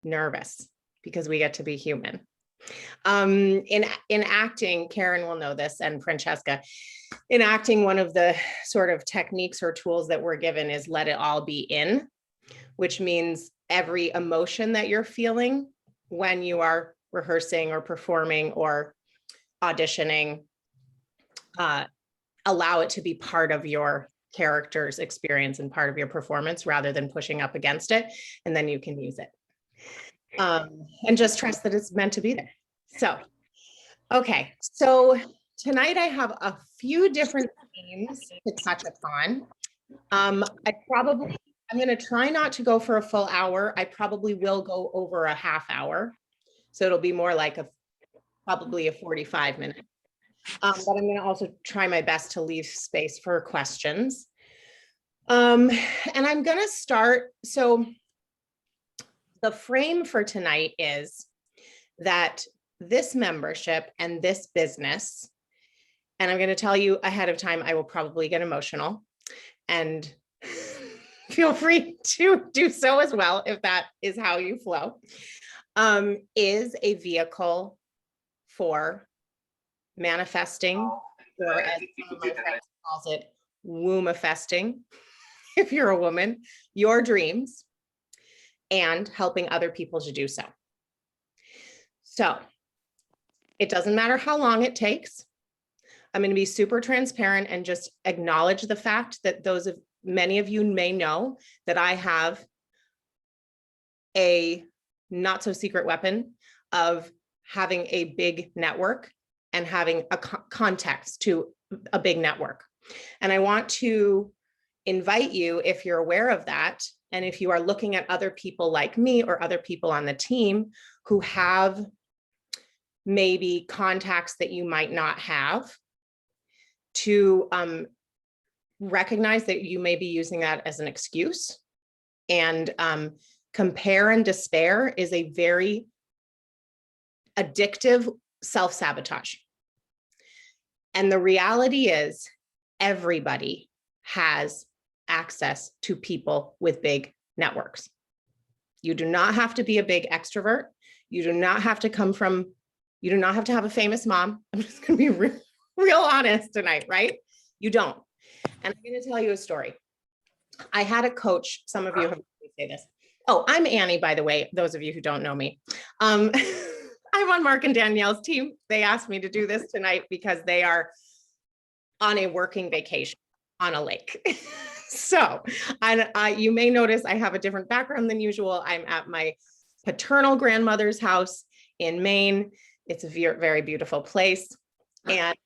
nervous because we get to be human. In acting, Karen will know this, and Francesca, in acting, one of the sort of techniques or tools that we're given is let it all be in, which means every emotion that you're feeling when you are rehearsing or performing or auditioning, allow it to be part of your character's experience and part of your performance rather than pushing up against it, and then you can use it. And just trust that it's meant to be there. So, okay, so tonight I have a few different themes to touch upon. I'm going to try not to go for a full hour. I probably will go over a half hour. So it'll be more like probably a 45 minute. But I'm going to also try my best to leave space for questions. And I'm going to start. So the frame for tonight is that this membership and this business, and I'm going to tell you ahead of time, I will probably get emotional, and feel free to do so as well if that is how you flow, is a vehicle for manifesting, or as one of my friends calls it, womb-ifesting, if you're a woman, your dreams, and helping other people to do so. So it doesn't matter how long it takes. I'm going to be super transparent and just acknowledge the fact that many of you may know that I have a not so secret weapon of having a big network and having a context to a big network. And I want to invite you, if you're aware of that, and if you are looking at other people like me or other people on the team who have maybe contacts that you might not have, to recognize that you may be using that as an excuse. And compare and despair is a very addictive self-sabotage. And the reality is everybody has access to people with big networks. You do not have to be a big extrovert. You do not have to have a famous mom. I'm just going to be real honest tonight, right? You don't. And I'm going to tell you a story. I had a coach, some of you have heard me say this. Oh, I'm Annie, by the way, those of you who don't know me. I'm on Mark and Danielle's team. They asked me to do this tonight because they are on a working vacation on a lake. So you may notice I have a different background than usual. I'm at my paternal grandmother's house in Maine. It's a very beautiful place. And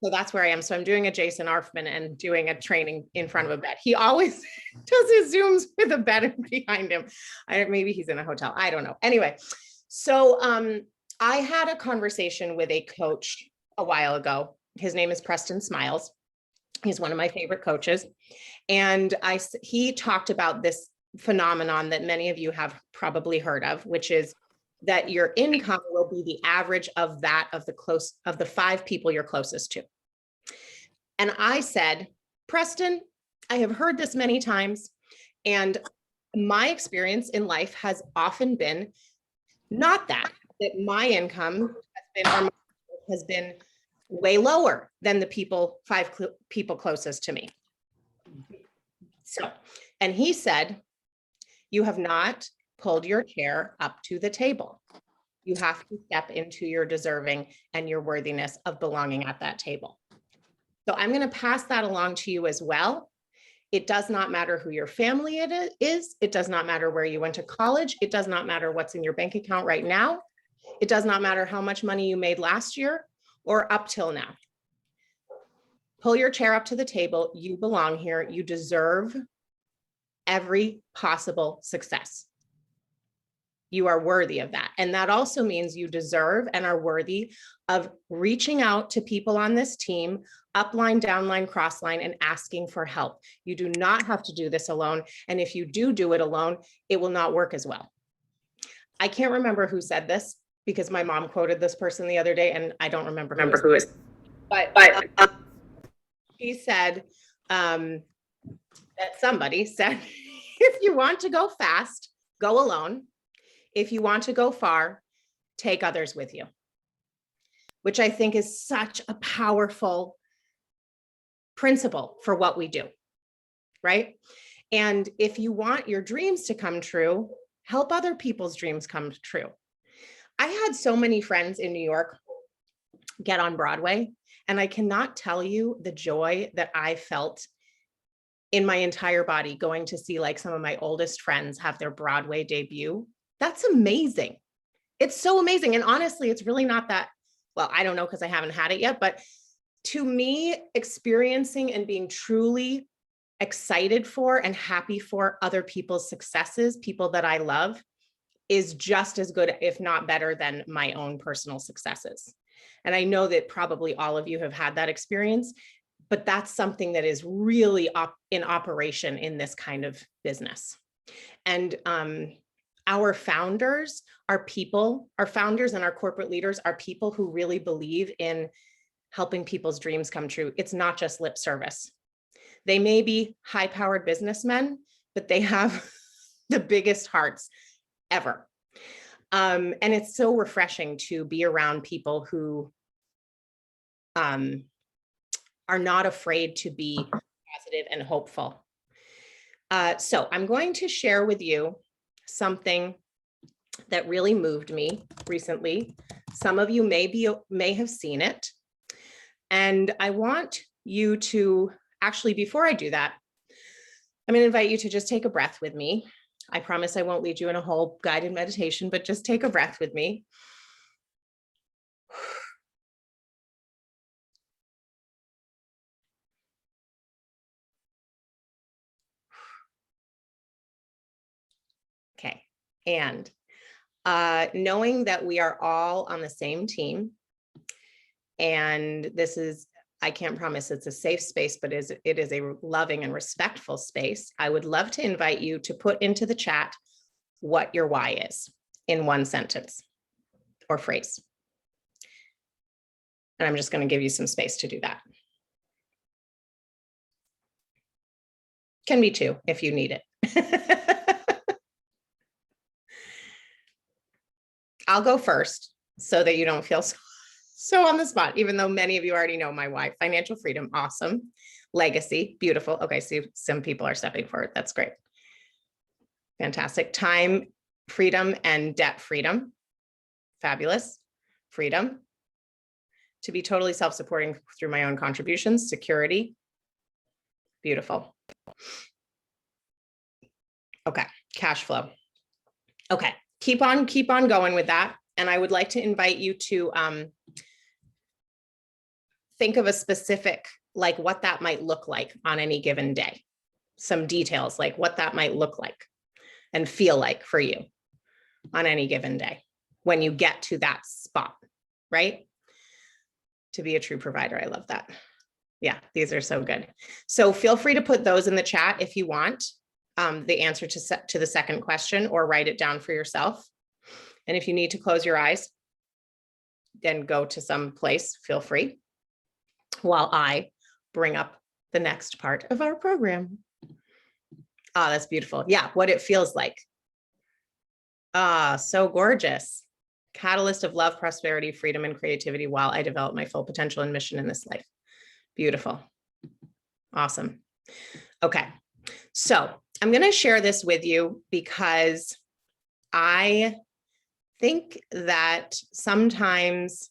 so that's where I am. So I'm doing a Jason Arfman and doing a training in front of a bed. He always does his Zooms with a bed behind him. Maybe he's in a hotel. I don't know. Anyway, so I had a conversation with a coach a while ago. His name is Preston Smiles. He's one of my favorite coaches. And he talked about this phenomenon that many of you have probably heard of, which is that your income will be the average of the 5 people you're closest to. And I said, Preston, I have heard this many times, and my experience in life has often been not that my income has been way lower than the 5 people closest to me. So, and he said, you have not pulled your chair up to the table. You have to step into your deserving and your worthiness of belonging at that table. So I'm going to pass that along to you as well. It does not matter who your family is. It does not matter where you went to college. It does not matter what's in your bank account right now. It does not matter how much money you made last year or up till now. Pull your chair up to the table. You belong here. You deserve every possible success. You are worthy of that. And that also means you deserve and are worthy of reaching out to people on this team, upline, downline, crossline, and asking for help. You do not have to do this alone. And if you do it alone, it will not work as well. I can't remember who said this because my mom quoted this person the other day and I don't remember who it is. But she said that somebody said, if you want to go fast, go alone. if you want to go far, take others with you, which I think is such a powerful principle for what we do, right? And if you want your dreams to come true, help other people's dreams come true. I had so many friends in New York get on Broadway, and I cannot tell you the joy that I felt in my entire body going to see like some of my oldest friends have their Broadway debut. That's amazing. It's so amazing. And honestly, it's really not that, well, I don't know because I haven't had it yet, but to me, experiencing and being truly excited for and happy for other people's successes, people that I love, is just as good, if not better, than my own personal successes. And I know that probably all of you have had that experience, but that's something that is really in operation in this kind of business. And our founders are people, our founders and our corporate leaders are people who really believe in helping people's dreams come true. It's not just lip service. They may be high-powered businessmen, but they have the biggest hearts ever. And it's so refreshing to be around people who are not afraid to be positive and hopeful. So I'm going to share with you something that really moved me recently. Some of you may have seen it. And I want you to actually, before I do that, I'm going to invite you to just take a breath with me. I promise I won't lead you in a whole guided meditation, but just take a breath with me. Okay, and knowing that we are all on the same team, and this is, I can't promise it's a safe space, but it is a loving and respectful space. I would love to invite you to put into the chat what your why is in one sentence or phrase. And I'm just going to give you some space to do that. Can be two if you need it. I'll go first so that you don't feel so on the spot, even though many of you already know my why. Financial freedom, awesome. Legacy, beautiful. Okay, so some people are stepping forward. That's great. Fantastic. Time freedom and debt freedom. Fabulous. Freedom. To be totally self-supporting through my own contributions. Security. Beautiful. Okay, cash flow. Okay, keep on going with that. And I would like to invite you to think of a specific, like what that might look like on any given day. Some details, like what that might look like and feel like for you on any given day when you get to that spot, right? To be a true provider. I love that. Yeah, these are so good. So feel free to put those in the chat if you want the answer to the second question, or write it down for yourself. And if you need to close your eyes and go to some place, feel free, while I bring up the next part of our program. Ah, that's beautiful. Yeah, what it feels like. Ah, so gorgeous. Catalyst of love, prosperity, freedom, and creativity while I develop my full potential and mission in this life. Beautiful. Awesome. Okay, so I'm going to share this with you because I think that sometimes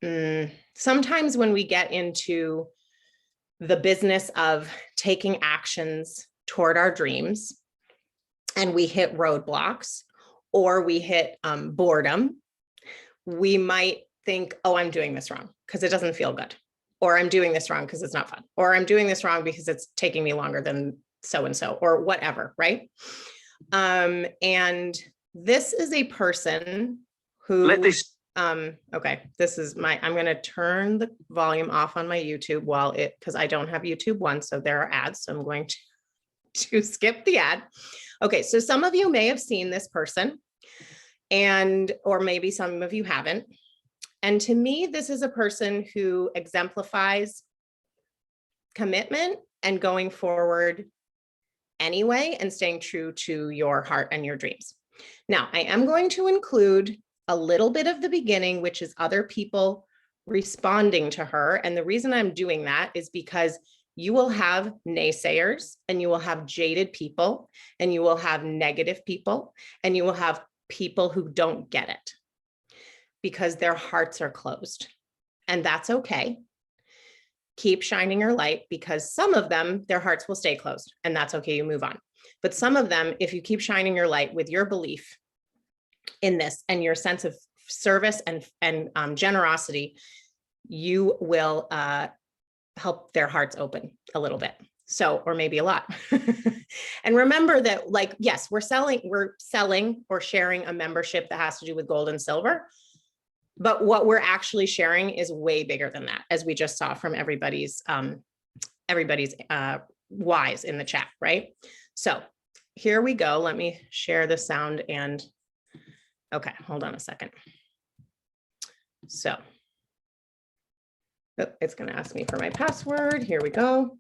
when we get into the business of taking actions toward our dreams and we hit roadblocks or we hit boredom, we might think, oh, I'm doing this wrong because it doesn't feel good, or I'm doing this wrong because it's not fun, or I'm doing this wrong because it's taking me longer than so-and-so, or whatever, right? And this is a person who, okay, this is I'm going to turn the volume off on my YouTube because I don't have YouTube One, so there are ads, so I'm going to skip the ad. Okay, so some of you may have seen this person, or maybe some of you haven't. And to me, this is a person who exemplifies commitment and going forward anyway, and staying true to your heart and your dreams. Now, I am going to include a little bit of the beginning, which is other people responding to her. And the reason I'm doing that is because you will have naysayers and you will have jaded people and you will have negative people and you will have people who don't get it because their hearts are closed. And that's okay. Keep shining your light because some of them, their hearts will stay closed and that's okay, you move on. But some of them, if you keep shining your light with your belief in this and your sense of service and generosity, you will help their hearts open a little bit. So, or maybe a lot. And remember that, like, yes, we're selling or sharing a membership that has to do with gold and silver. But what we're actually sharing is way bigger than that, as we just saw from everybody's whys in the chat, right? So here we go. Let me share the sound and, okay, hold on a second. So, oh, it's gonna ask me for my password. Here we go.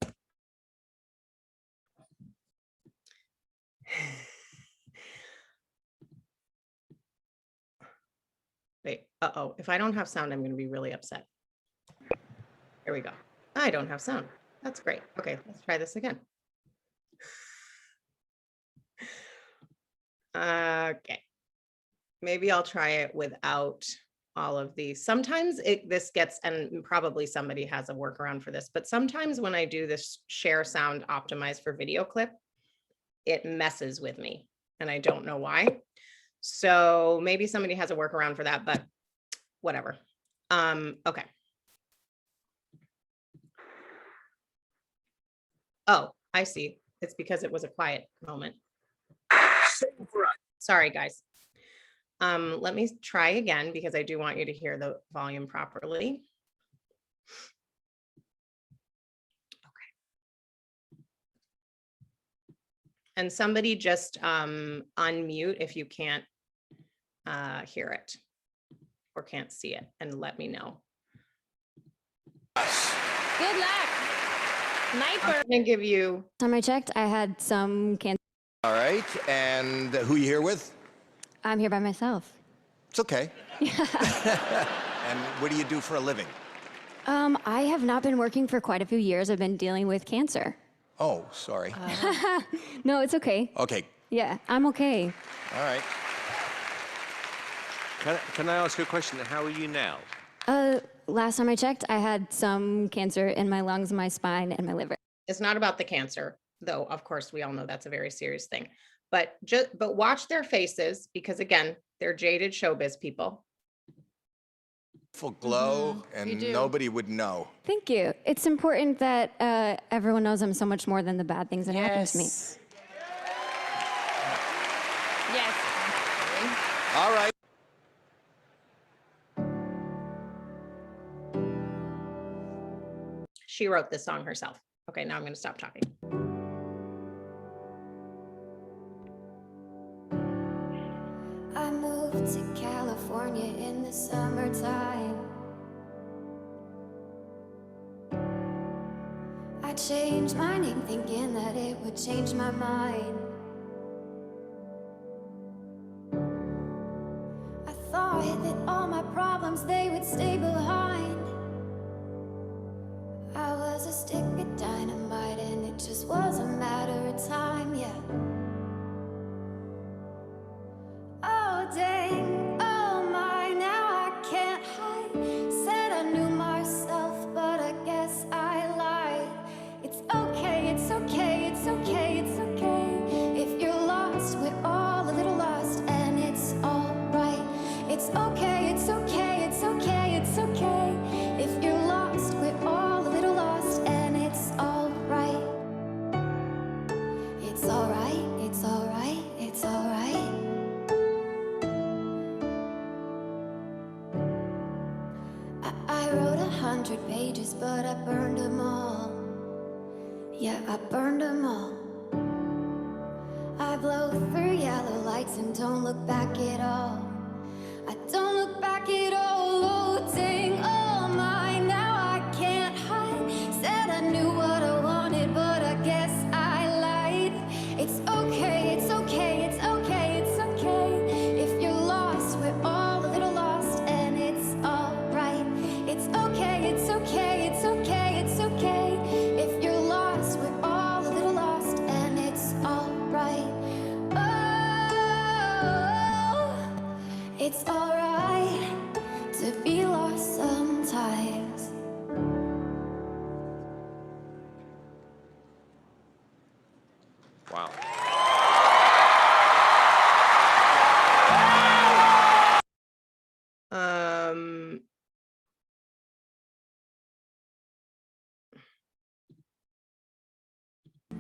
Wait, uh-oh, if I don't have sound, I'm gonna be really upset. Here we go. I don't have sound. That's great. Okay, let's try this again. Okay, maybe I'll try it without all of these. Sometimes this gets, and probably somebody has a workaround for this, but sometimes when I do this share sound optimized for video clip, it messes with me and I don't know why. So maybe somebody has a workaround for that, but whatever. Okay. Oh, I see. It's because it was a quiet moment. Sorry, guys. Let me try again because I do want you to hear the volume properly. Okay. And somebody just unmute if you can't hear it or can't see it and let me know. Good luck. Sniper. I'm gonna give you. Time I checked, I had some cancer. All right, and who you here with? I'm here by myself. It's okay. And what do you do for a living? I have not been working for quite a few years. I've been dealing with cancer. Oh, sorry. No, it's okay. Okay. Yeah, I'm okay. All right. Can I ask you a question? How are you now? Last time I checked, I had some cancer in my lungs, my spine, and my liver. It's not about the cancer, though. Of course, we all know that's a very serious thing. But watch their faces because again, they're jaded showbiz people. Full glow, and nobody would know. Thank you. It's important that everyone knows I'm so much more than the bad things that happen to me. Yes. All right. She wrote this song herself. Okay, now I'm going to stop talking. I moved to California in the summertime. I changed my name thinking that it would change my mind. I thought that all my problems, they would stay behind. I was a stick of dynamite and it just was a matter of time, yeah. Oh dang, oh my, now I can't hide. Said I knew myself, but I guess I lied. It's okay, it's okay, it's okay, it's okay. If you're lost, we're all a little lost, and it's alright. It's okay, it's okay, it's okay, it's okay. If you're lost, we're all a little lost, and it's alright. It's alright, it's alright, it's alright. I wrote 100 pages, but I burned them all. Yeah, I burned them all. I blow through yellow lights and don't look back at all. I don't look back at all. Oh, dang, oh my, now I can't hide. Said I knew what I wanted, but I guess I lied. It's okay, it's okay, it's okay, it's okay. It's alright to be lost sometimes. Wow.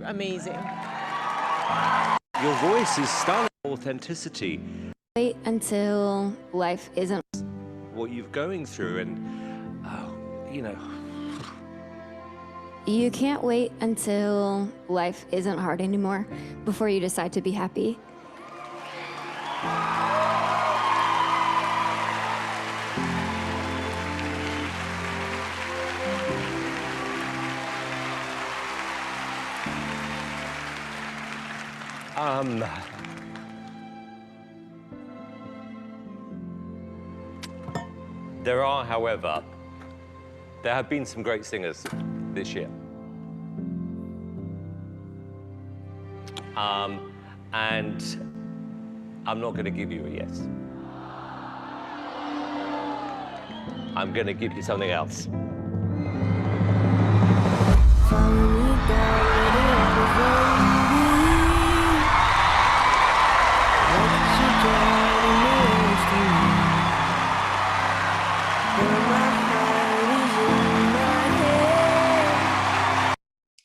Amazing. Your voice is stunning. Authenticity, Wait until life isn't. what you're going through, and you know, You can't wait until life isn't hard anymore before you decide to be happy. there are, however, there have been some great singers this year. And I'm not going to give you a yes. I'm going to give you something else.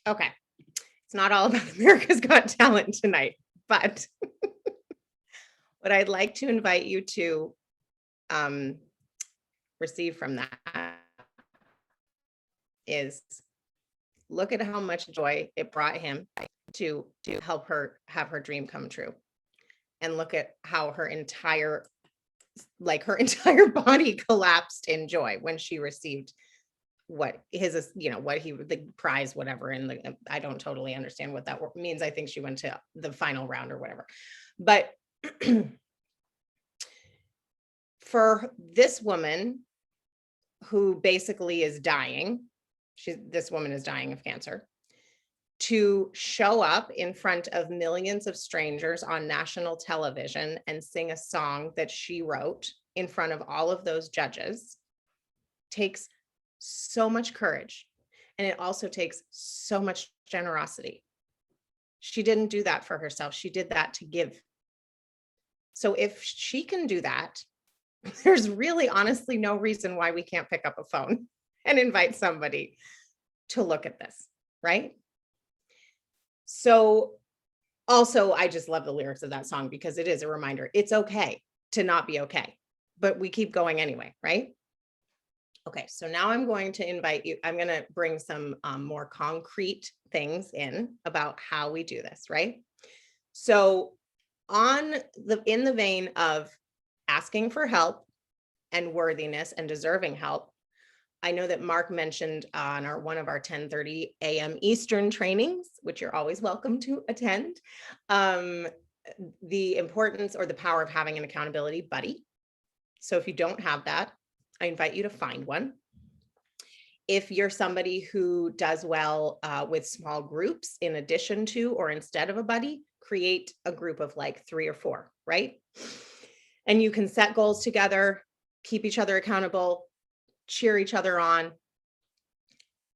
Okay. It's not all about America's Got Talent tonight, but what I'd like to invite you to receive from that is look at how much joy it brought him to help her have her dream come true. And look at how her entire body collapsed in joy when she received what his, what he, the prize, whatever. And I don't totally understand what that means. I think she went to the final round or whatever. But for this woman who basically is dying, this woman is dying of cancer, to show up in front of millions of strangers on national television and sing a song that she wrote in front of all of those judges takes so much courage. And it also takes so much generosity. She didn't do that for herself. She did that to give. So if she can do that, there's really honestly no reason why we can't pick up a phone and invite somebody to look at this, right? So also, I just love the lyrics of that song because it is a reminder. It's okay to not be okay, but we keep going anyway, right? Okay, so now I'm going to invite you, I'm going to bring some more concrete things in about how we do this, right? So in the vein of asking for help and worthiness and deserving help, I know that Mark mentioned on one of our 10:30 a.m. Eastern trainings, which you're always welcome to attend, the importance or the power of having an accountability buddy. So if you don't have that, I invite you to find one. If you're somebody who does well with small groups, in addition to or instead of a buddy, create a group of like 3 or 4, right? And you can set goals together, keep each other accountable, cheer each other on.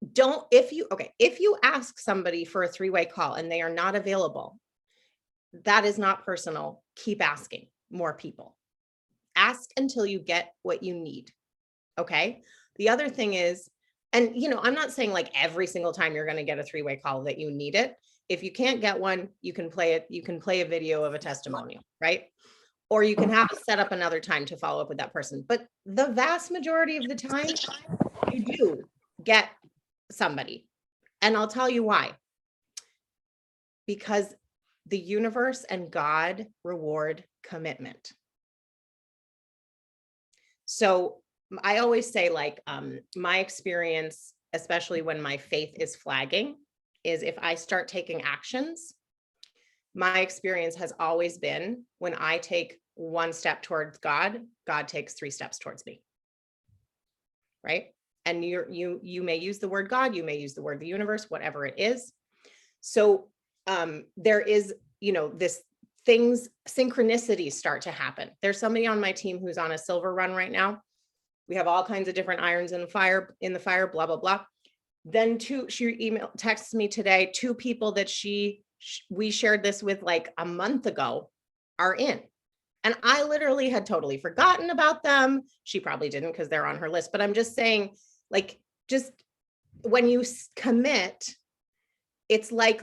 If you ask somebody for a 3-way call and they are not available, that is not personal. Keep asking more people. Ask until you get what you need. Okay. The other thing is, and I'm not saying like every single time you're going to get a 3-way call that you need it. If you can't get one, you can play it. You can play a video of a testimonial, right? Or you can have set up another time to follow up with that person. But the vast majority of the time, you do get somebody. And I'll tell you why. Because the universe and God reward commitment. So I always say, like, my experience, especially when my faith is flagging, is if I start taking actions, my experience has always been when I take 1 step towards God, God takes 3 steps towards me. Right? And you may use the word God, you may use the word the universe, whatever it is. So there is, this synchronicities start to happen. There's somebody on my team who's on a silver run right now. We have all kinds of different irons in the fire, blah, blah, blah. Then she texts me today, 2 people that we shared this with like a month ago are in. And I literally had totally forgotten about them. She probably didn't because they're on her list, but I'm just saying, like, just when you commit, it's like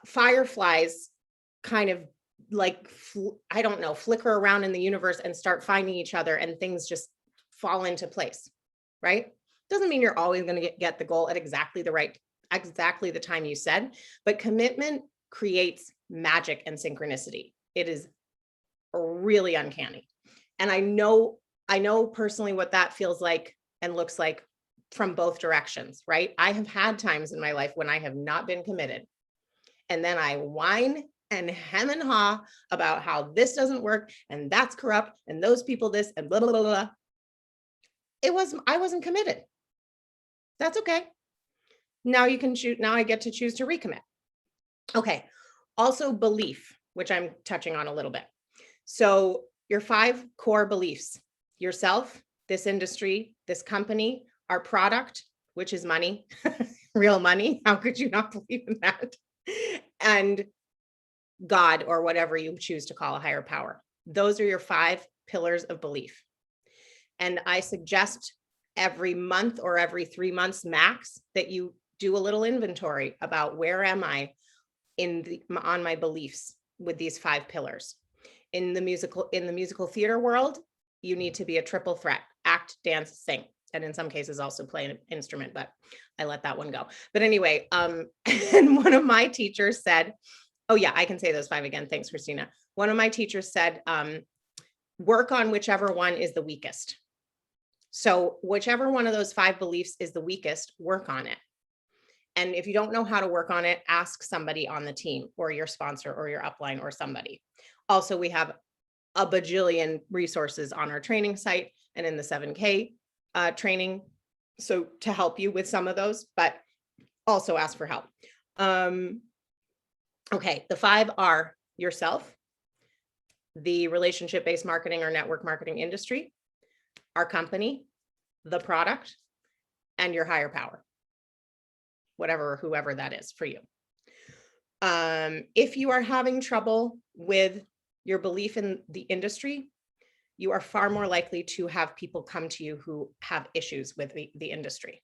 fireflies kind of like, I don't know, flicker around in the universe and start finding each other and things just fall into place, right? Doesn't mean you're always going to get the goal at exactly the time you said, but commitment creates magic and synchronicity. It is really uncanny. And I know personally what that feels like and looks like from both directions, right? I have had times in my life when I have not been committed. And then I whine and hem and haw about how this doesn't work and that's corrupt and those people this and blah, blah, blah, blah. I wasn't committed. That's okay. Now you can choose, now I get to choose to recommit. Okay. Also belief, which I'm touching on a little bit. So your 5 core beliefs: yourself, this industry, this company, our product, which is money, real money. How could you not believe in that? And God, or whatever you choose to call a higher power. Those are your 5 pillars of belief. And I suggest every month or every 3 months max that you do a little inventory about where am I on my beliefs with these 5 pillars. In the musical theater world, you need to be a triple threat: act, dance, sing, and in some cases also play an instrument, but I let that one go. But anyway, and one of my teachers said, oh yeah, I can say those 5 again. Thanks, Christina. One of my teachers said, work on whichever one is the weakest. So whichever one of those 5 beliefs is the weakest, work on it. And if you don't know how to work on it, ask somebody on the team or your sponsor or your upline or somebody. Also, we have a bajillion resources on our training site and in the 7K training. So to help you with some of those, but also ask for help. Okay, the 5 are yourself, the relationship-based marketing or network marketing industry, our company, the product, and your higher power, whoever that is for you. If you are having trouble with your belief in the industry, you are far more likely to have people come to you who have issues with the industry.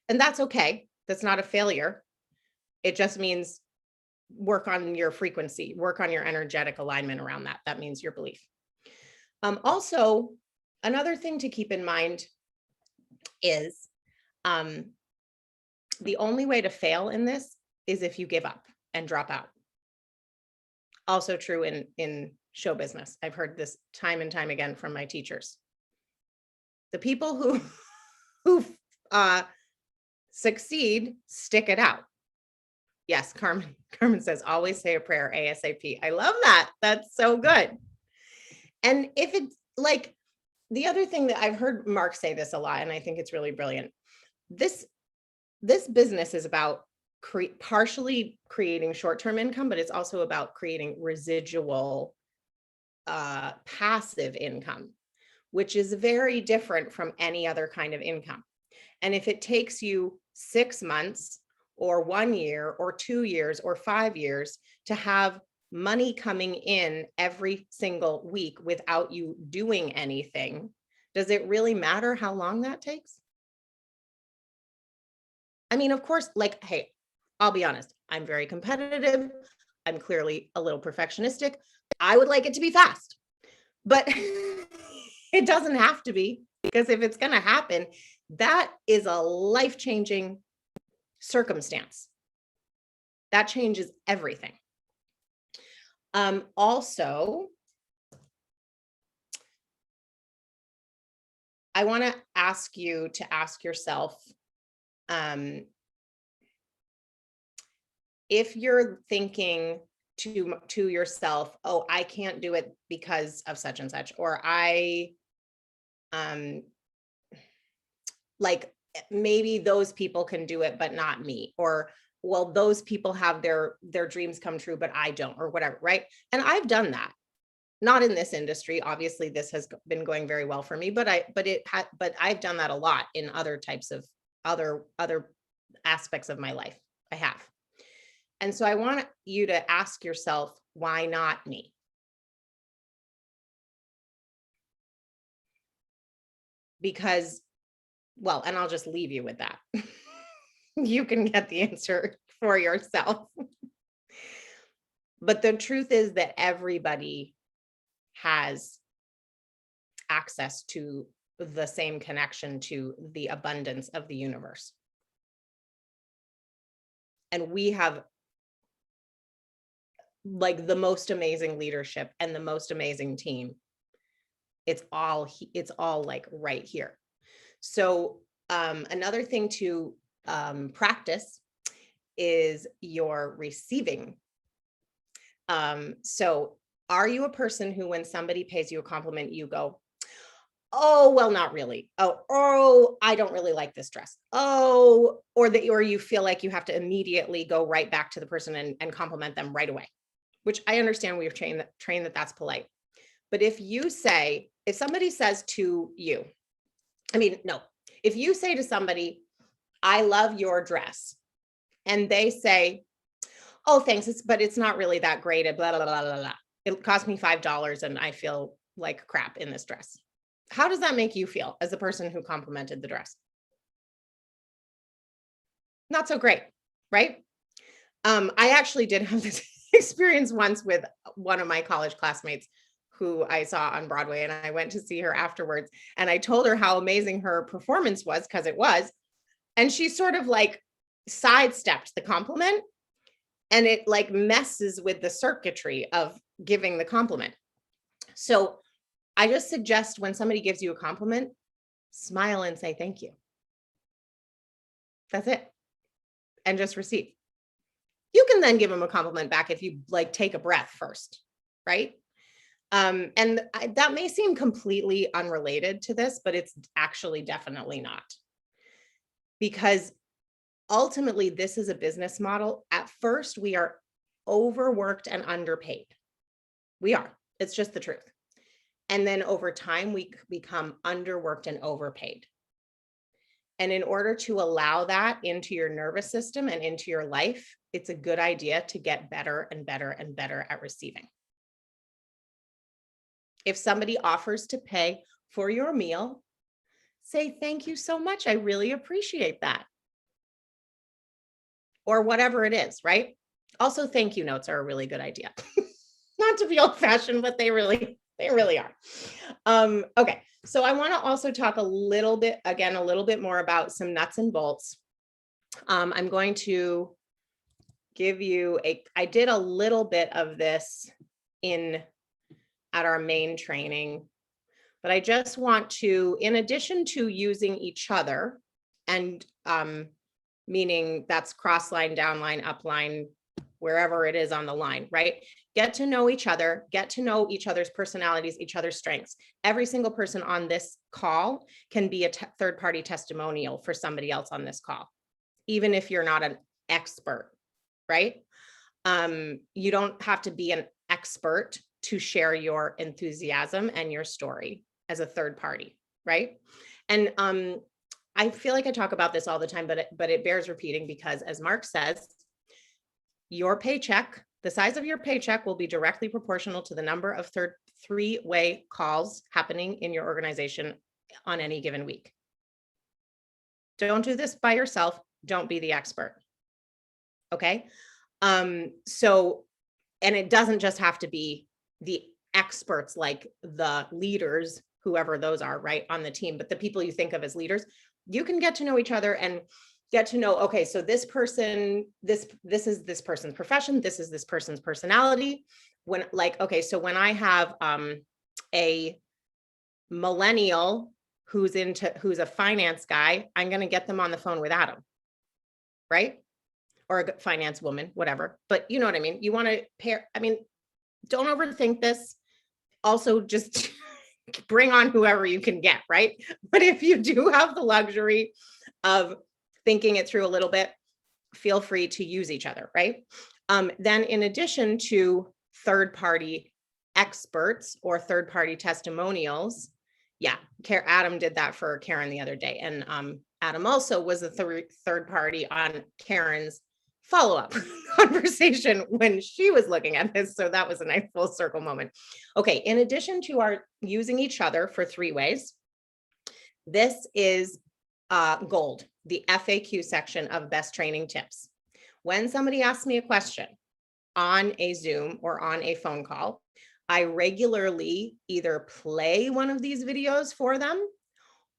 And that's okay. That's not a failure. It just means work on your frequency, work on your energetic alignment around that. That means your belief. Also, another thing to keep in mind is the only way to fail in this is if you give up and drop out. Also true in show business. I've heard this time and time again from my teachers. The people who succeed stick it out. Yes, Carmen says, always say a prayer ASAP. I love that. That's so good. And if it's like, the other thing that I've heard Mark say this a lot, and I think it's really brilliant. This business is about partially creating short-term income, but it's also about creating residual passive income, which is very different from any other kind of income. And if it takes you 6 months or 1 year or 2 years or 5 years to have money coming in every single week without you doing anything, does it really matter how long that takes? I mean, of course, like, hey, I'll be honest, I'm very competitive. I'm clearly a little perfectionistic. I would like it to be fast, but it doesn't have to be, because if it's going to happen, that is a life-changing circumstance. That changes everything. Also, I want to ask you to ask yourself, if you're thinking to yourself, oh, I can't do it because of such and such, or like maybe those people can do it, but not me, or well, those people have their dreams come true, but I don't, or whatever, right? And I've done that. Not in this industry. Obviously, this has been going very well for me, but I've done that a lot in other types of other aspects of my life. I have. And so I want you to ask yourself, why not me? Because, well, and I'll just leave you with that. You can get the answer for yourself. But the truth is that everybody has access to the same connection to the abundance of the universe. And we have like the most amazing leadership and the most amazing team. It's all like right here. So another thing to practice is your receiving. So are you a person who, when somebody pays you a compliment, you go, oh, well, not really. Oh, I don't really like this dress. Oh, or you feel like you have to immediately go right back to the person and compliment them right away, which I understand we've trained that that's polite. But if somebody says to you, if you say to somebody, I love your dress, and they say, oh, thanks, but it's not really that great, blah, blah, blah, blah, blah. It cost me $5 and I feel like crap in this dress. How does that make you feel as the person who complimented the dress? Not so great, right? I actually did have this experience once with one of my college classmates who I saw on Broadway, and I went to see her afterwards, and I told her how amazing her performance was, because it was, and she sort of like sidestepped the compliment, and it like messes with the circuitry of giving the compliment. So I just suggest when somebody gives you a compliment, smile and say thank you. That's it. And just receive. You can then give them a compliment back if you like take a breath first, right? That may seem completely unrelated to this, but it's actually definitely not. Because ultimately, this is a business model. At first, we are overworked and underpaid. We are. It's just the truth. And then over time, we become underworked and overpaid. And in order to allow that into your nervous system and into your life, it's a good idea to get better and better and better at receiving. If somebody offers to pay for your meal, say, thank you so much. I really appreciate that. Or whatever it is, right? Also, thank you notes are a really good idea. Not to be old-fashioned, but they really are. Okay, so I want to also talk a little bit more about some nuts and bolts. I'm going to give you I did a little bit of this at our main training, but I just want to, in addition to using each other, and meaning that's cross line, down line, up line, wherever it is on the line, right? Get to know each other, get to know each other's personalities, each other's strengths. Every single person on this call can be a third-party testimonial for somebody else on this call, even if you're not an expert, right? You don't have to be an expert to share your enthusiasm and your story as a third party, right? And I feel like I talk about this all the time, but it bears repeating, because as Mark says, your paycheck, the size of your paycheck will be directly proportional to the number of three-way calls happening in your organization on any given week. Don't do this by yourself. Don't be the expert. Okay. So, and it doesn't just have to be the experts, like the leaders, whoever those are, right, on the team, but the people you think of as leaders. You can get to know each other and get to know, okay, so this person, this is this person's profession, this is this person's personality. When okay, so when I have a millennial who's a finance guy, I'm going to get them on the phone with Adam, right? Or a finance woman, whatever. But you know what I mean? You want to pair, don't overthink this. Also, just bring on whoever you can get, right? But if you do have the luxury of thinking it through a little bit, feel free to use each other, right? Then in addition to third-party experts or third-party testimonials, yeah, Adam did that for Karen the other day. And Adam also was the third party on Karen's follow-up conversation when she was looking at this. So that was a nice full circle moment. Okay, in addition to our using each other for 3 ways, this is gold, the FAQ section of best training tips. When somebody asks me a question on a Zoom or on a phone call, I regularly either play one of these videos for them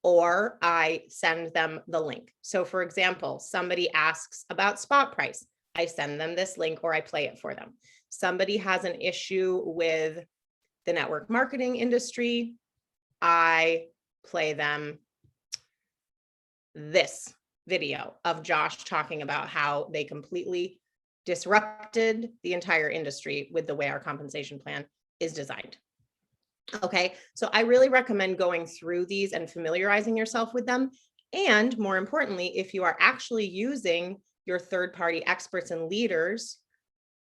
or I send them the link. So for example, somebody asks about spot price. I send them this link or I play it for them. Somebody has an issue with the network marketing industry. I play them this video of Josh talking about how they completely disrupted the entire industry with the way our compensation plan is designed. Okay, so I really recommend going through these and familiarizing yourself with them. And more importantly, if you are actually using your third-party experts and leaders,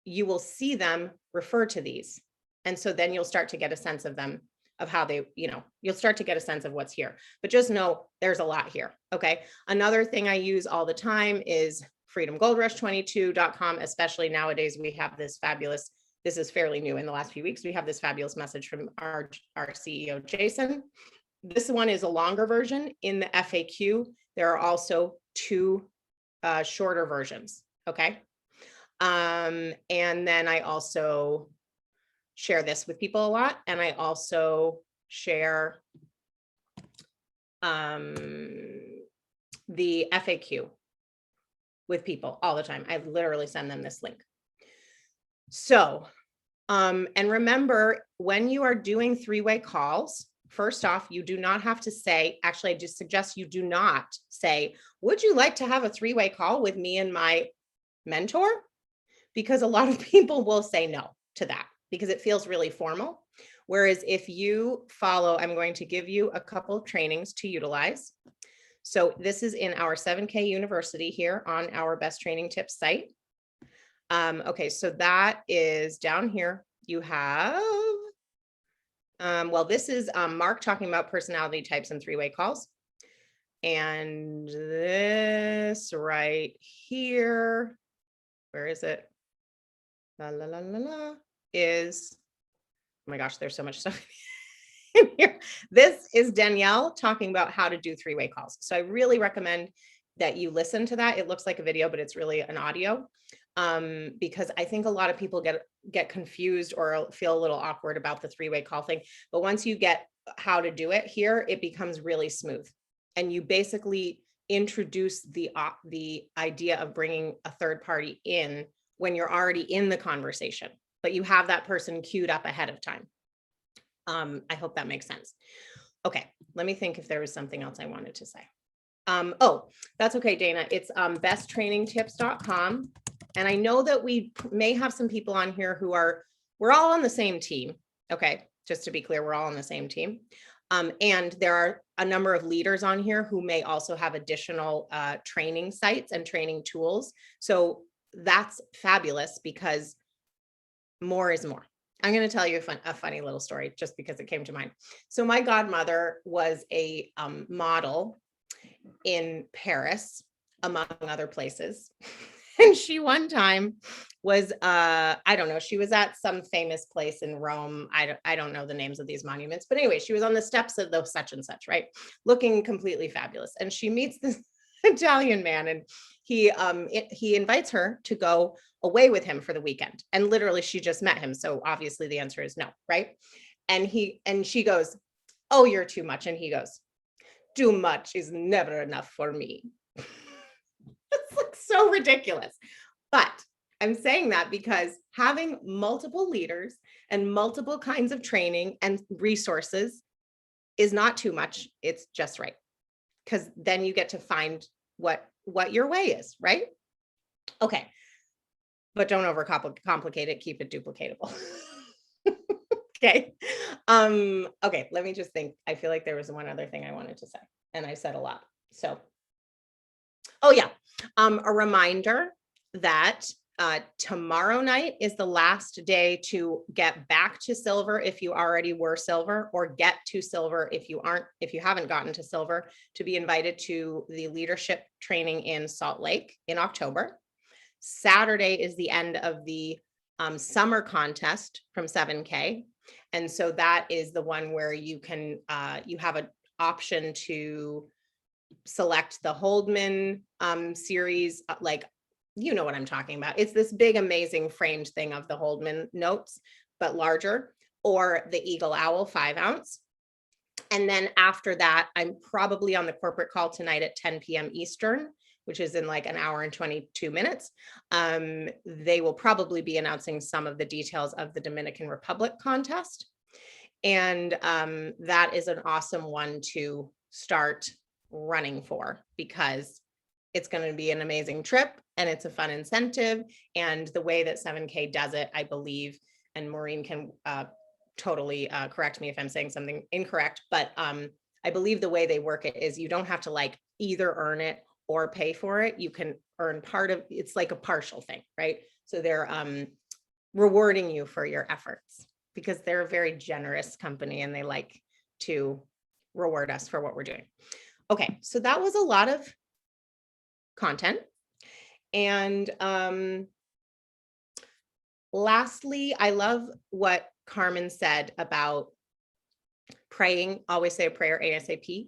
you will see them refer to these. And so then you'll start to get a sense of them, of how they, you'll start to get a sense of what's here. But just know there's a lot here, okay? Another thing I use all the time is freedomgoldrush22.com, especially nowadays we have this fabulous, this is fairly new in the last few weeks, we have this fabulous message from our CEO, Jason. This one is a longer version. In the FAQ, there are also 2 shorter versions, okay? And then I also share this with people a lot, and I also share the FAQ with people all the time. I literally send them this link. So, and remember, when you are doing 3-way calls, first off, you do not have to say, actually, I just suggest you do not say, would you like to have a 3-way call with me and my mentor? Because a lot of people will say no to that because it feels really formal. Whereas if you follow, I'm going to give you a couple of trainings to utilize. So this is in our 7K University here on our Best Training Tips site. Okay, so that is down here. You have, well, this is Mark talking about personality types and 3-way calls. And this right here, where is it? La, la, la, la, la, is, oh my gosh, there's so much stuff in here. This is Danielle talking about how to do 3-way calls. So I really recommend that you listen to that. It looks like a video, but it's really an audio, because I think a lot of people get confused or feel a little awkward about the 3-way call thing. But once you get how to do it here, it becomes really smooth. And you basically introduce the idea of bringing a third party in when you're already in the conversation, but you have that person queued up ahead of time. I hope that makes sense. Okay, let me think if there was something else I wanted to say. Oh, that's okay, Dana. It's besttrainingtips.com. And I know that we may have some people on here who we're all on the same team. Okay, just to be clear, we're all on the same team. And there are a number of leaders on here who may also have additional training sites and training tools. So that's fabulous because more is more. I'm going to tell you a funny little story just because it came to mind. So my godmother was a model in Paris, among other places. And she one time was, I don't know, she was at some famous place in Rome. I don't know the names of these monuments, but anyway, she was on the steps of the such and such, right? Looking completely fabulous. And she meets this Italian man, and he invites her to go away with him for the weekend. And literally she just met him. So obviously the answer is no, right? And she goes, oh, you're too much. And he goes, too much is never enough for me. It's like so ridiculous. But I'm saying that because having multiple leaders and multiple kinds of training and resources is not too much. It's just right. Because then you get to find what your way is, right? Okay. But don't overcomplicate it. Keep it duplicatable. Okay. Okay. Let me just think. I feel like there was one other thing I wanted to say, and I said a lot. So, oh yeah. A reminder that tomorrow night is the last day to get back to silver if you already were silver, or get to silver if you haven't gotten to silver, to be invited to the leadership training in Salt Lake in October. Saturday is the end of the summer contest from 7K. And so that is the one where you can, you have an option to select the Holdman series, like, you know what I'm talking about. It's this big, amazing framed thing of the Holdman notes, but larger, or the Eagle Owl 5-ounce. And then after that, I'm probably on the corporate call tonight at 10 p.m. Eastern, which is in like an hour and 22 minutes. They will probably be announcing some of the details of the Dominican Republic contest. And that is an awesome one to start running for, because it's going to be an amazing trip and it's a fun incentive. And the way that 7K does it, I believe, and Maureen can totally correct me if I'm saying something incorrect, but I believe the way they work it is you don't have to like either earn it or pay for it. You can earn part of it's like a partial thing, right? So they're rewarding you for your efforts, because they're a very generous company and they like to reward us for what we're doing. Okay, so that was a lot of content. And lastly, I love what Carmen said about praying, always say a prayer ASAP.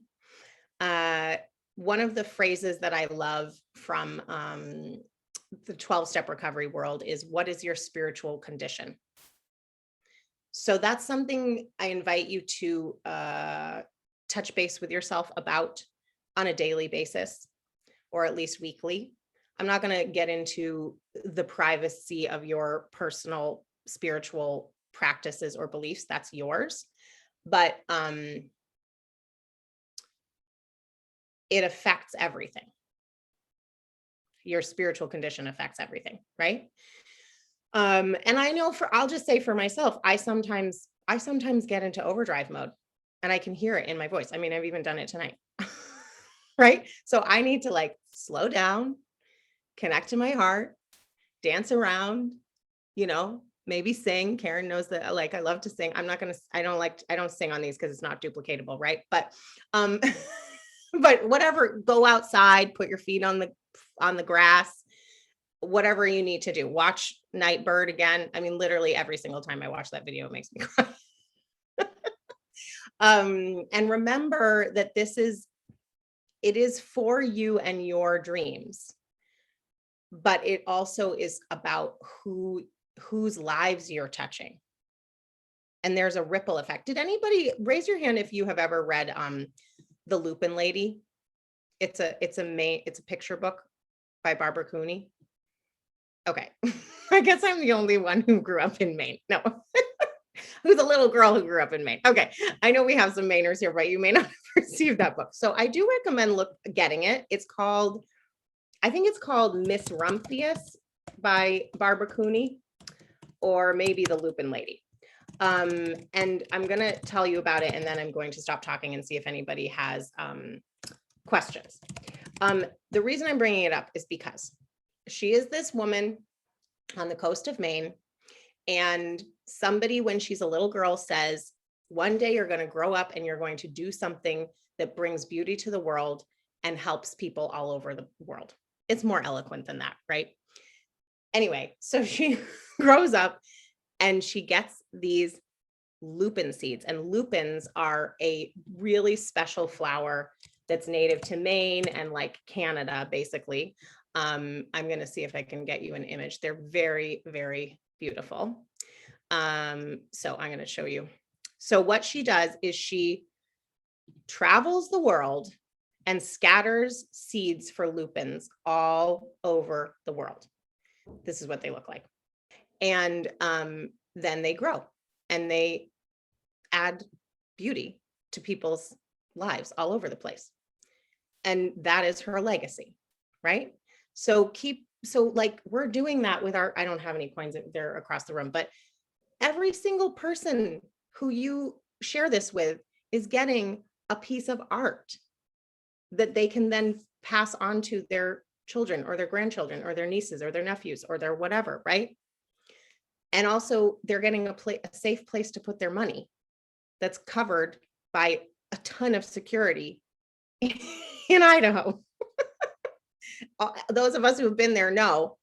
One of the phrases that I love from the 12-step recovery world is, what is your spiritual condition? So that's something I invite you to touch base with yourself about on a daily basis, or at least weekly. I'm not going to get into the privacy of your personal spiritual practices or beliefs. That's yours. But it affects everything. Your spiritual condition affects everything, right? And I know I'll just say for myself, I sometimes get into overdrive mode and I can hear it in my voice. I mean, I've even done it tonight, right? So I need to like slow down, connect to my heart, dance around, maybe sing. Karen knows that like I love to sing. I don't sing on these because it's not duplicatable, right? But but whatever, go outside, put your feet on the grass, whatever you need to do. Watch Nightbird again. I mean, literally every single time I watch that video, it makes me cry. And remember that it is for you and your dreams, but it also is about whose lives you're touching. And there's a ripple effect. Did anybody raise your hand if you have ever read The Lupin Lady? It's a picture book by Barbara Cooney. Okay. I guess I'm the only one who grew up in Maine. No. Who's a little girl who grew up in Maine. Okay. I know we have some Mainers here, but you may not have received that book. So I do recommend getting it. I think it's called Miss Rumphius by Barbara Cooney, or maybe The Lupin Lady. And I'm going to tell you about it, and then I'm going to stop talking and see if anybody has questions. The reason I'm bringing it up is because she is this woman on the coast of Maine, and somebody, when she's a little girl, says, one day you're going to grow up and you're going to do something that brings beauty to the world and helps people all over the world. It's more eloquent than that, right? Anyway, so she grows up and she gets these lupin seeds, and lupins are a really special flower that's native to Maine and like Canada, basically. I'm going to see if I can get you an image. They're very, very beautiful. So I'm going to show you. So what she does is she travels the world and scatters seeds for lupins all over the world. This is what they look like. And then they grow and they add beauty to people's lives all over the place. And that is her legacy, right? So like we're doing that with I don't have any coins there across the room, but every single person who you share this with is getting a piece of art that they can then pass on to their children or their grandchildren or their nieces or their nephews or their whatever, right? And also they're getting a safe place to put their money that's covered by a ton of security in Idaho. Those of us who have been there know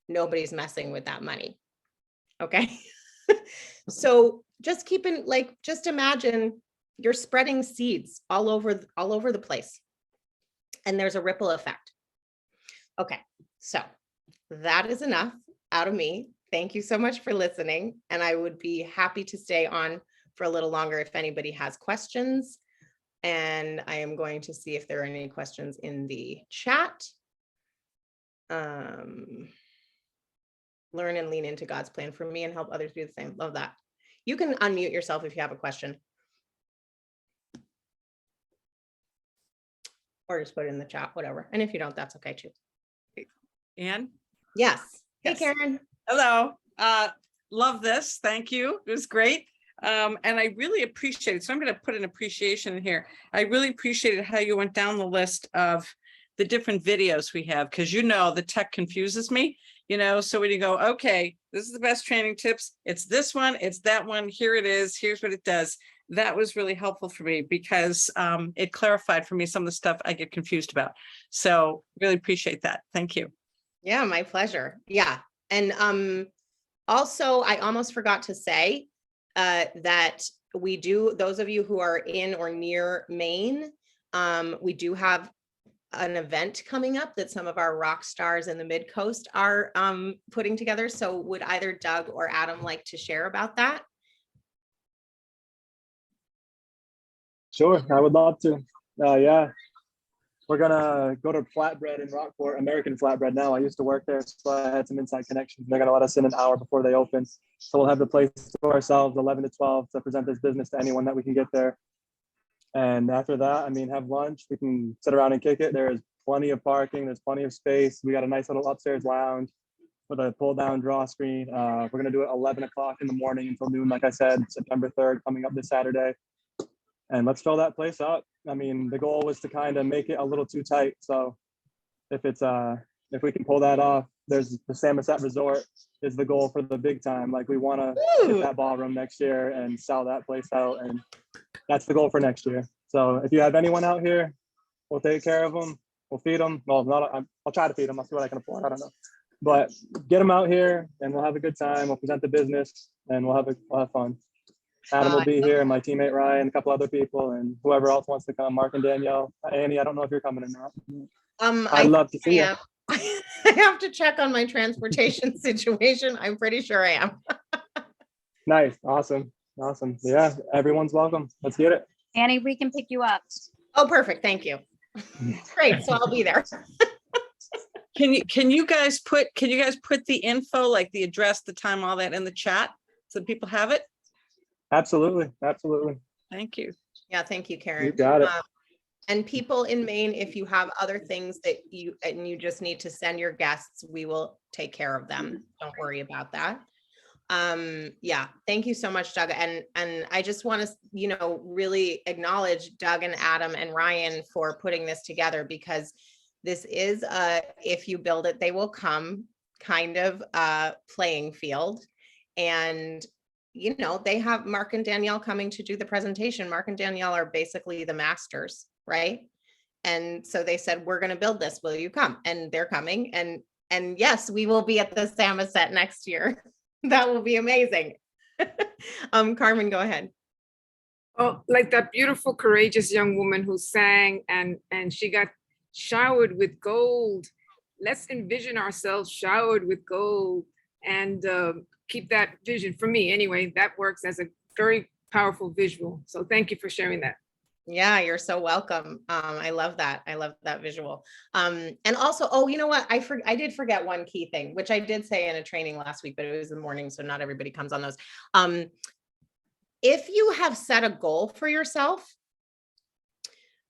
nobody's messing with that money. Okay. So just just imagine you're spreading seeds all over the place, and there's a ripple effect. Okay. So that is enough out of me. Thank you so much for listening. And I would be happy to stay on for a little longer if anybody has questions. And I am going to see if there are any questions in the chat. Learn and lean into God's plan for me and help others do the same. Love that. You can unmute yourself if you have a question. Or just put it in the chat, whatever. And if you don't, that's okay too. Anne? Yes. Hey, Yes. Karen. Hello. Love this. Thank you. It was great. And I really appreciate it. So I'm going to put an appreciation in here. I really appreciated how you went down the list of the different videos we have, because the tech confuses me, so when you go, okay, this is the best training tips. It's this one, it's that one. Here it is. Here's what it does. That was really helpful for me because it clarified for me some of the stuff I get confused about. So really appreciate that. Thank you. Yeah, my pleasure. Yeah. And also, I almost forgot to say that we do, those of you who are in or near Maine, we do have an event coming up that some of our rock stars in the Mid-Coast are putting together. So would either Doug or Adam like to share about that? Sure, I would love to. Yeah, we're gonna go to Flatbread in Rockport, American Flatbread now. I used to work there, so I had some inside connections. They're gonna let us in an hour before they open. So we'll have the place to ourselves 11 to 12 to present this business to anyone that we can get there. And after that, have lunch. We can sit around and kick it. There is plenty of parking. There's plenty of space. We got a nice little upstairs lounge with a pull down draw screen. We're gonna do it 11 o'clock in the morning until noon. Like I said, September 3rd, coming up this Saturday. And let's fill that place up. The goal was to kind of make it a little too tight. So if we can pull that off, there's the Samoset Resort is the goal for the big time. Like we want to hit that ballroom next year and sell that place out. And that's the goal for next year. So if you have anyone out here, we'll take care of them. We'll feed them. Well, I'll try to feed them. I'll see what I can afford. I don't know. But get them out here and we'll have a good time. We'll present the business and we'll have fun. Adam will be here, and my teammate Ryan, a couple other people, and whoever else wants to come. Mark and Danielle. Annie, I don't know if you're coming or not. I'd love to see you. I have to check on my transportation situation. I'm pretty sure I am. Nice, awesome. Yeah, everyone's welcome. Let's get it. Annie, we can pick you up. Oh, perfect. Thank you. Great. So I'll be there. Can you guys put the info, like the address, the time, all that in the chat so people have it? Absolutely. Thank you. Yeah, thank you, Karen. You got it. And people in Maine, if you have other things that you just need to send your guests, we will take care of them. Don't worry about that. Yeah, thank you so much, Doug. And I just want to, really acknowledge Doug and Adam and Ryan for putting this together, because this is if you build it, they will come kind of playing field. And they have Mark and Danielle coming to do the presentation. Mark and Danielle are basically the masters, right? And so they said, we're going to build this. Will you come? And they're coming. And yes, we will be at the Samoset next year. That will be amazing. Carmen, go ahead. Oh, like that beautiful, courageous young woman who sang and she got showered with gold. Let's envision ourselves showered with gold and keep that vision. For me anyway, that works as a very powerful visual. So thank you for sharing that. Yeah, you're so welcome. I love that. I love that visual. And also, you know what? I did forget one key thing, which I did say in a training last week, but it was in the morning, so not everybody comes on those. If you have set a goal for yourself,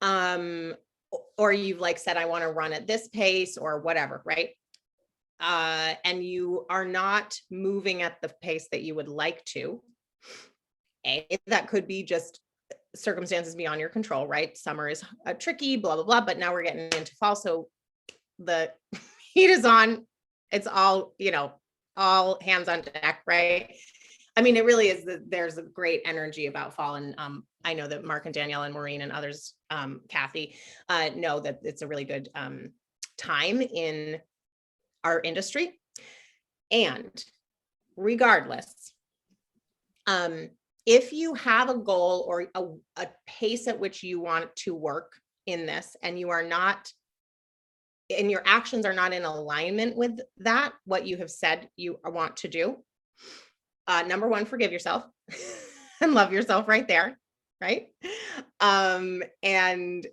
or you've said, I want to run at this pace or whatever, right? And you are not moving at the pace that you would like to, that could be just circumstances beyond your control, right? Summer is tricky, blah, blah, blah, but now we're getting into fall. So the heat is on. It's all, all hands on deck, right? I mean, it really is, there's a great energy about fall. And I know that Mark and Danielle and Maureen and others, Kathy, know that it's a really good time in our industry. And regardless, if you have a goal or a pace at which you want to work in this, and you are not, and your actions are not in alignment with that, what you have said you want to do, number one, forgive yourself and love yourself right there, right? And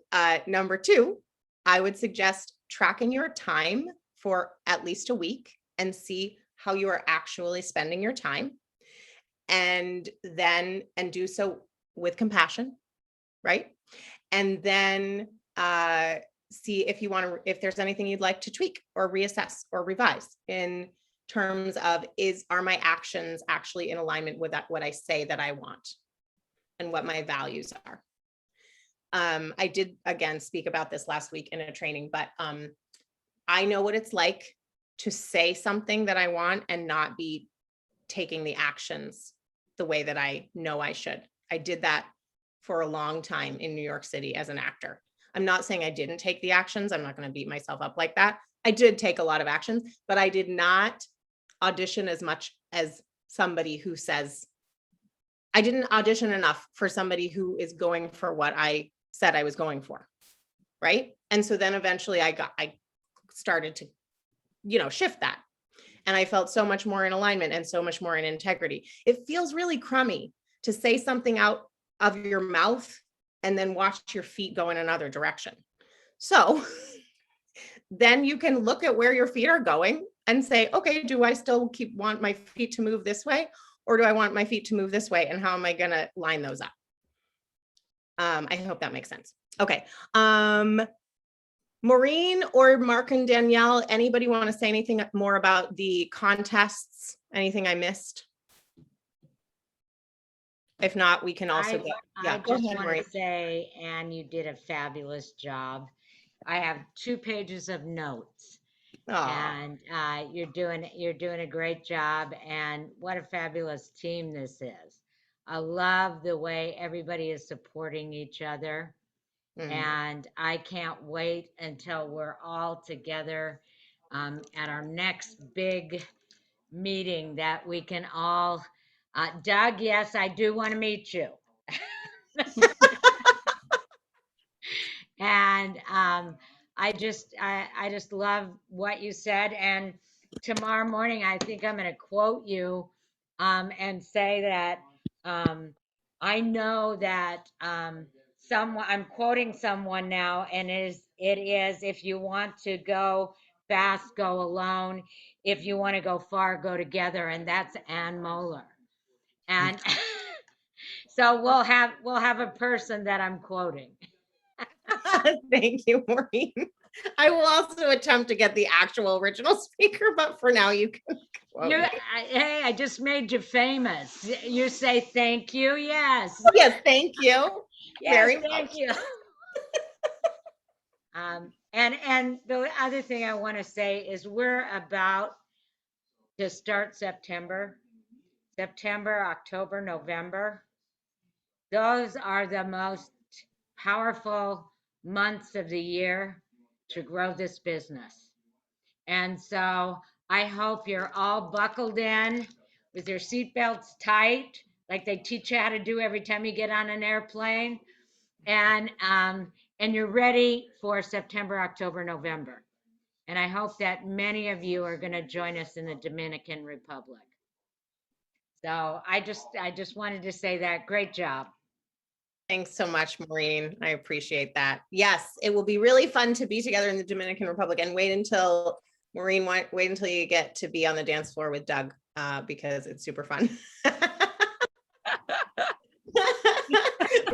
number two, I would suggest tracking your time for at least a week and see how you are actually spending your time, and do so with compassion, right? And then see if you want to, if there's anything you'd like to tweak or reassess or revise in terms of, are my actions actually in alignment with what I say that I want and what my values are. I did again speak about this last week in a training, but I know what it's like to say something that I want and not be taking the actions the way that I know I should. I did that for a long time in New York City as an actor. I'm not saying I didn't take the actions. I'm not going to beat myself up like that. I did take a lot of actions, but I did not audition as much as somebody who says, I didn't audition enough for somebody who is going for what I said I was going for. Right. And so then eventually I started to, shift that. And I felt so much more in alignment and so much more in integrity. It feels really crummy to say something out of your mouth and then watch your feet go in another direction. So then you can look at where your feet are going and say, okay, do I still want my feet to move this way? Or do I want my feet to move this way? And how am I going to line those up? I hope that makes sense. Okay. Maureen or Mark and Danielle, anybody want to say anything more about the contests? Anything I missed? If not, we can also go. Yeah, I go just ahead, want Maureen. to say, Anne, you did a fabulous job. I have 2 pages of notes. Aw. And you're doing a great job, and what a fabulous team this is. I love the way everybody is supporting each other. And I can't wait until we're all together at our next big meeting that we can all, Doug, yes, I do want to meet you. And I just love what you said. And tomorrow morning, I think I'm going to quote you and say that I know that I'm quoting someone now, and it is, if you want to go fast, go alone. If you want to go far, go together. And that's Anne Moeller. And so we'll have a person that I'm quoting. Thank you, Maureen. I will also attempt to get the actual original speaker, but for now you can quote me. Hey, I just made you famous. You say thank you. Yes. Yes, thank you. Yes, Very thank much. you. And the other thing I want to say is we're about to start September, October, November. Those are the most powerful months of the year to grow this business. And so I hope you're all buckled in with your seatbelts tight, like they teach you how to do every time you get on an airplane. And you're ready for September, October, November. And I hope that many of you are going to join us in the Dominican Republic. So I just wanted to say that. Great job. Thanks so much, Maureen. I appreciate that. Yes, it will be really fun to be together in the Dominican Republic, and wait until Maureen, wait until you get to be on the dance floor with Doug, because it's super fun.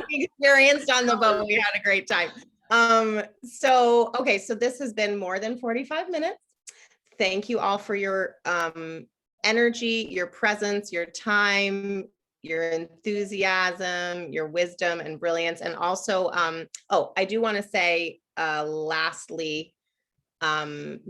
We experienced on the boat. We had a great time. Okay, so this has been more than 45 minutes. Thank you all for your energy, your presence, your time, your enthusiasm, your wisdom and brilliance. And also, I do want to say, lastly,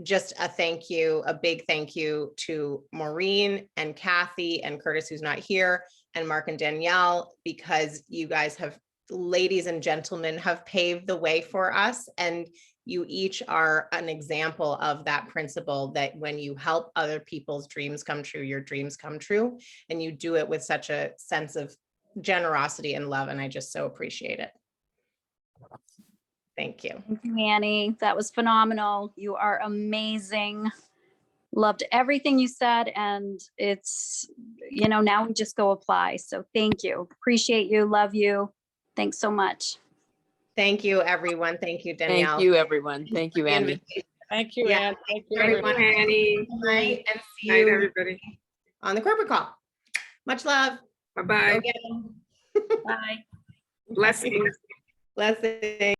Just a thank you, a big thank you to Maureen and Kathy and Curtis, who's not here, and Mark and Danielle, because you guys have, ladies and gentlemen, have paved the way for us. And you each are an example of that principle, that when you help other people's dreams come true, your dreams come true. And you do it with such a sense of generosity and love. And I just so appreciate it. Thank you. Thank you, Annie. That was phenomenal. You are amazing. Loved everything you said. And it's, you know, now we just go apply. So thank you. Appreciate you. Love you. Thanks so much. Thank you, everyone. Thank you, Danielle. Thank you, everyone. Thank you, Annie. Thank you, Yeah. Anne. Thank you, Everyone. everyone. Annie. Good night, and see Night, you everybody. on the corporate call. Much love. Bye-bye. Go get 'em. Bye. Blessings. Blessings.